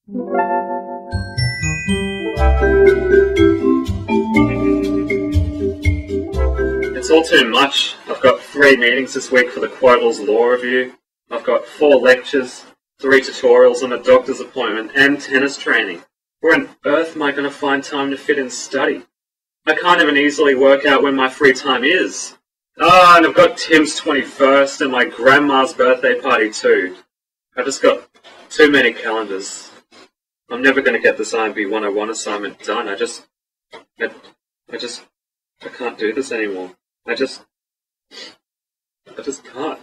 It's all too much. I've got 3 meetings this week for the Quotals Law Review. I've got 4 lectures, 3 tutorials and a doctor's appointment and tennis training. Where on earth am I going to find time to fit in study? I can't even easily work out when my free time is. And I've got Tim's 21st and my grandma's birthday party too. I've just got too many calendars. I'm never going to get this INB101 assignment done. I can't do this anymore. I just can't.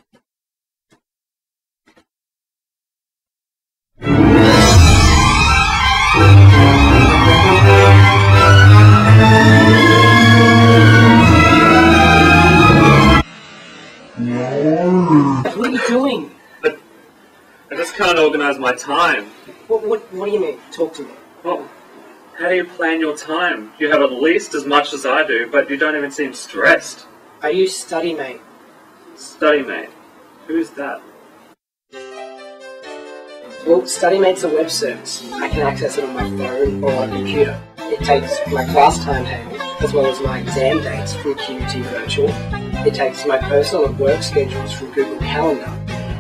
What are you doing? I just can't organise my time. What do you mean? Talk to me. Well, how do you plan your time? You have at least as much as I do, but you don't even seem stressed. I use StudyMate. StudyMate? Who is that? Well, StudyMate's a web service. I can access it on my phone or on a computer. It takes my class timetable, as well as my exam dates from QUT Virtual. It takes my personal and work schedules from Google Calendar,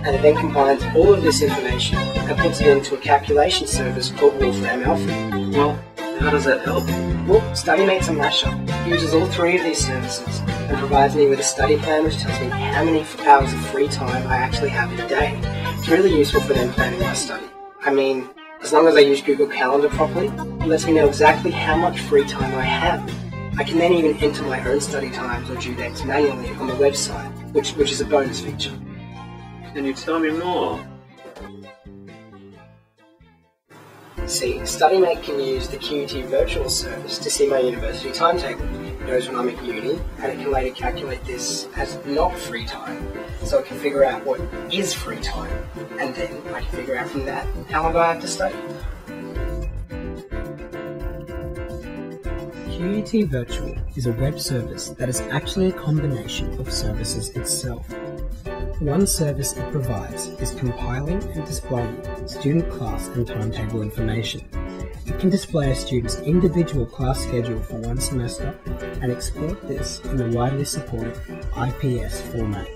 and it then combines all of this information and puts it into a calculation service called Wolfram Alpha. Well, how does that help? Well, StudyMate's a mashup. It uses all 3 of these services and provides me with a study plan which tells me how many hours of free time I actually have in a day. It's really useful for them planning my study. I mean, as long as I use Google Calendar properly, it lets me know exactly how much free time I have. I can then even enter my own study times or due dates manually on the website, which is a bonus feature. Can you tell me more? See, StudyMate can use the QUT Virtual service to see my university timetable. It knows when I'm at uni, and it can later calculate this as not free time, so it can figure out what is free time, and then I can figure out from that how long I have to study. QUT Virtual is a web service that is actually a combination of services itself. One service it provides is compiling and displaying student class and timetable information. It can display a student's individual class schedule for one semester and export this in the widely supported IPS format.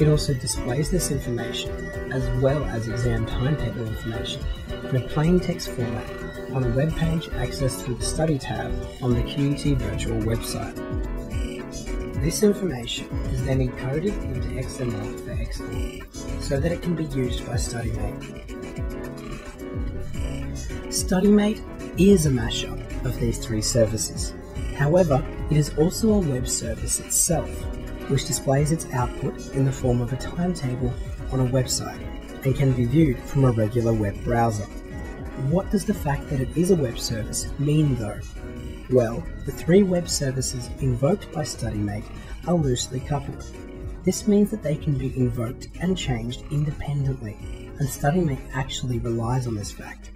It also displays this information as well as exam timetable information in a plain text format on a web page accessed through the Study tab on the QUT Virtual website. This information is then encoded into XML for export, so that it can be used by StudyMate. StudyMate is a mashup of these 3 services. However, it is also a web service itself, which displays its output in the form of a timetable on a website and can be viewed from a regular web browser. What does the fact that it is a web service mean though? Well, the 3 web services invoked by StudyMate are loosely coupled. This means that they can be invoked and changed independently, and StudyMate actually relies on this fact.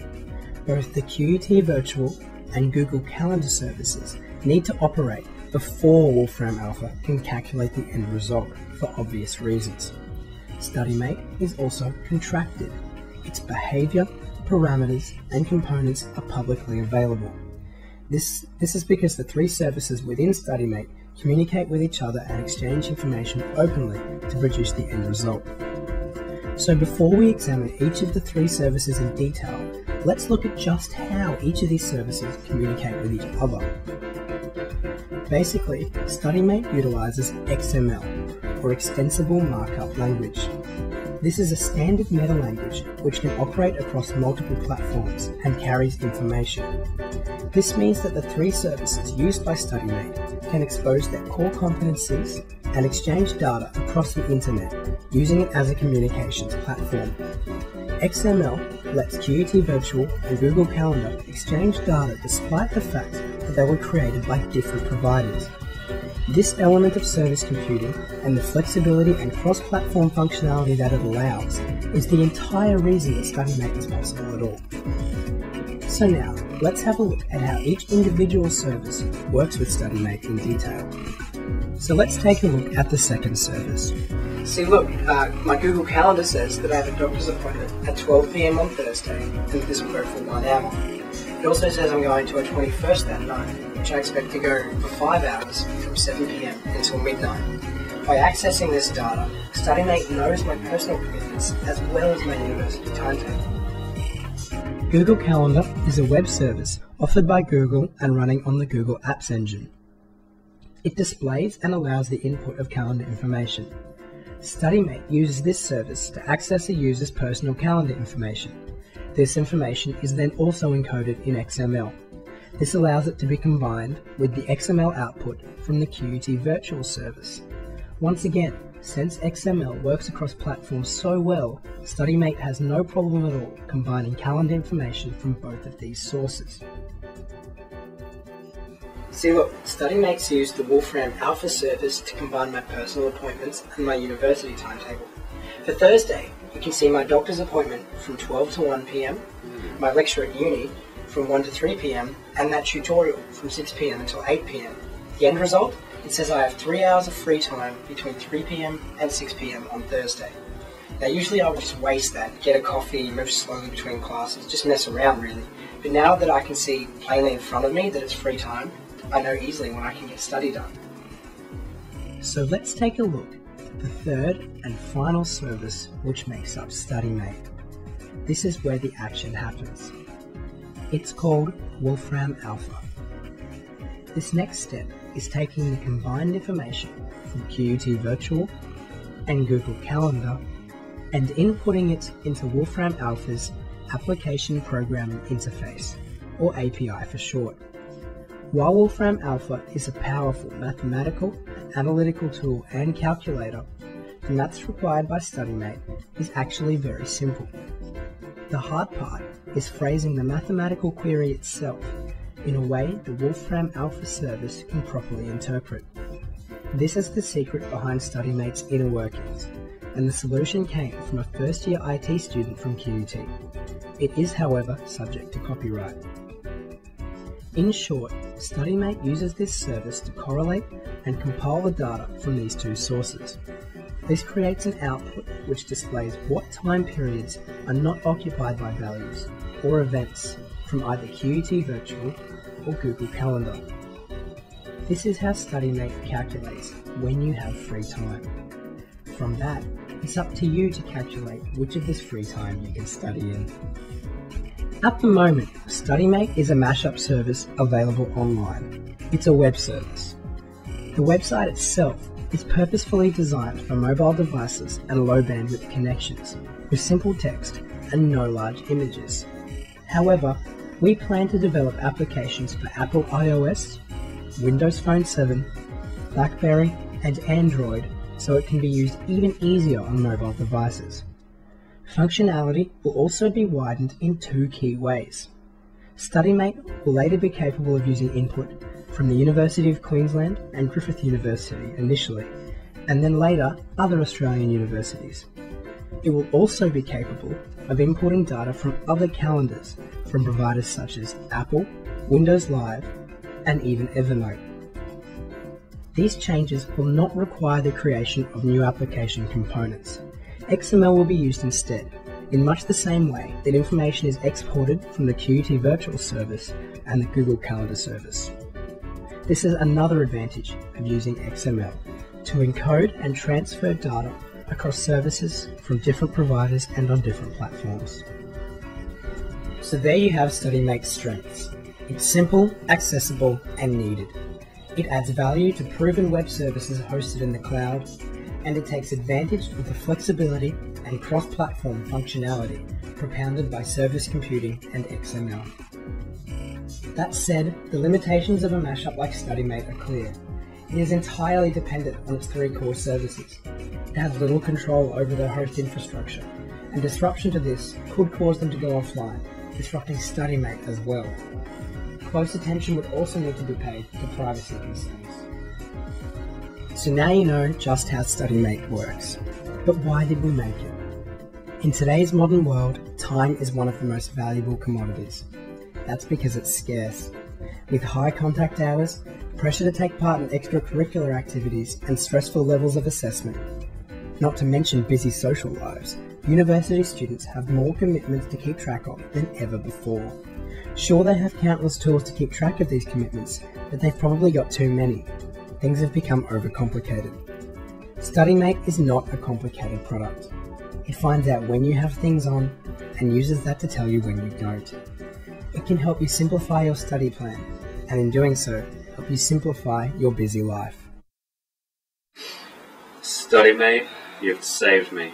Both the QUT Virtual and Google Calendar services need to operate before Wolfram Alpha can calculate the end result for obvious reasons. StudyMate is also contracted. Its behavior, parameters, and components are publicly available. This is because the 3 services within StudyMate communicate with each other and exchange information openly to produce the end result. So before we examine each of the 3 services in detail, let's look at just how each of these services communicate with each other. Basically, StudyMate utilizes XML, or Extensible Markup Language. This is a standard meta-language which can operate across multiple platforms and carries information. This means that the 3 services used by StudyMate can expose their core competencies and exchange data across the internet, using it as a communications platform. XML lets QUT Virtual and Google Calendar exchange data despite the fact that they were created by different providers. This element of service computing and the flexibility and cross-platform functionality that it allows is the entire reason that StudyMate is possible at all. So now, let's have a look at how each individual service works with StudyMate in detail. So let's take a look at the second service. See, look, my Google Calendar says that I have a doctor's appointment at 12 PM on Thursday, and this will go for 1 hour. It also says I'm going to a 21st that night, which I expect to go for 5 hours from 7 PM until midnight. By accessing this data, StudyMate knows my personal commitments as well as my university timetable. Google Calendar is a web service offered by Google and running on the Google Apps engine. It displays and allows the input of calendar information. StudyMate uses this service to access a user's personal calendar information. This information is then also encoded in XML. This allows it to be combined with the XML output from the QUT virtual service. Once again, since XML works across platforms so well, StudyMate has no problem at all combining calendar information from both of these sources. See, look, StudyMate's used the Wolfram Alpha service to combine my personal appointments and my university timetable. For Thursday, you can see my doctor's appointment from 12 to 1 PM, my lecture at uni from 1 to 3 PM, and that tutorial from 6 PM until 8 PM. The end result? It says I have 3 hours of free time between 3 PM and 6 PM on Thursday. Now usually I would just waste that, get a coffee, move slowly between classes, just mess around really. But now that I can see plainly in front of me that it's free time, I know easily when I can get study done. So let's take a look at the third and final service which makes up StudyMate. This is where the action happens. It's called Wolfram Alpha. This next step is taking the combined information from QUT Virtual and Google Calendar and inputting it into Wolfram Alpha's Application Programming Interface, or API for short. While Wolfram Alpha is a powerful mathematical, analytical tool and calculator, the maths required by StudyMate is actually very simple. The hard part is phrasing the mathematical query itself in a way the Wolfram Alpha service can properly interpret. This is the secret behind StudyMate's inner workings, and the solution came from a first-year IT student from QUT. It is, however, subject to copyright. In short, StudyMate uses this service to correlate and compile the data from these two sources. This creates an output which displays what time periods are not occupied by values or events from either QUT Virtual or Google Calendar. This is how StudyMate calculates when you have free time. From that, it's up to you to calculate which of this free time you can study in. At the moment, StudyMate is a mashup service available online. It's a web service. The website itself is purposefully designed for mobile devices and low bandwidth connections, with simple text and no large images. However, we plan to develop applications for Apple iOS, Windows Phone 7, BlackBerry and Android so it can be used even easier on mobile devices. Functionality will also be widened in two key ways. StudyMate will later be capable of using input from the University of Queensland and Griffith University initially, and then later other Australian universities. It will also be capable of importing data from other calendars from providers such as Apple, Windows Live, and even Evernote. These changes will not require the creation of new application components. XML will be used instead, in much the same way that information is exported from the QUT Virtual Service and the Google Calendar service. This is another advantage of using XML, to encode and transfer data across services from different providers and on different platforms. So there you have StudyMate's strengths. It's simple, accessible, and needed. It adds value to proven web services hosted in the cloud, and it takes advantage of the flexibility and cross-platform functionality propounded by service computing and XML. That said, the limitations of a mashup like StudyMate are clear. It is entirely dependent on its three core services. It has little control over their host infrastructure, and disruption to this could cause them to go offline, disrupting StudyMate as well. Close attention would also need to be paid to privacy concerns. So now you know just how StudyMate works. But why did we make it? In today's modern world, time is one of the most valuable commodities. That's because it's scarce. With high contact hours, pressure to take part in extracurricular activities, and stressful levels of assessment, Not to mention busy social lives, university students have more commitments to keep track of than ever before. Sure, they have countless tools to keep track of these commitments, but they've probably got too many. Things have become overcomplicated. StudyMate is not a complicated product. It finds out when you have things on and uses that to tell you when you don't. It can help you simplify your study plan, and in doing so, help you simplify your busy life. StudyMate, you've saved me.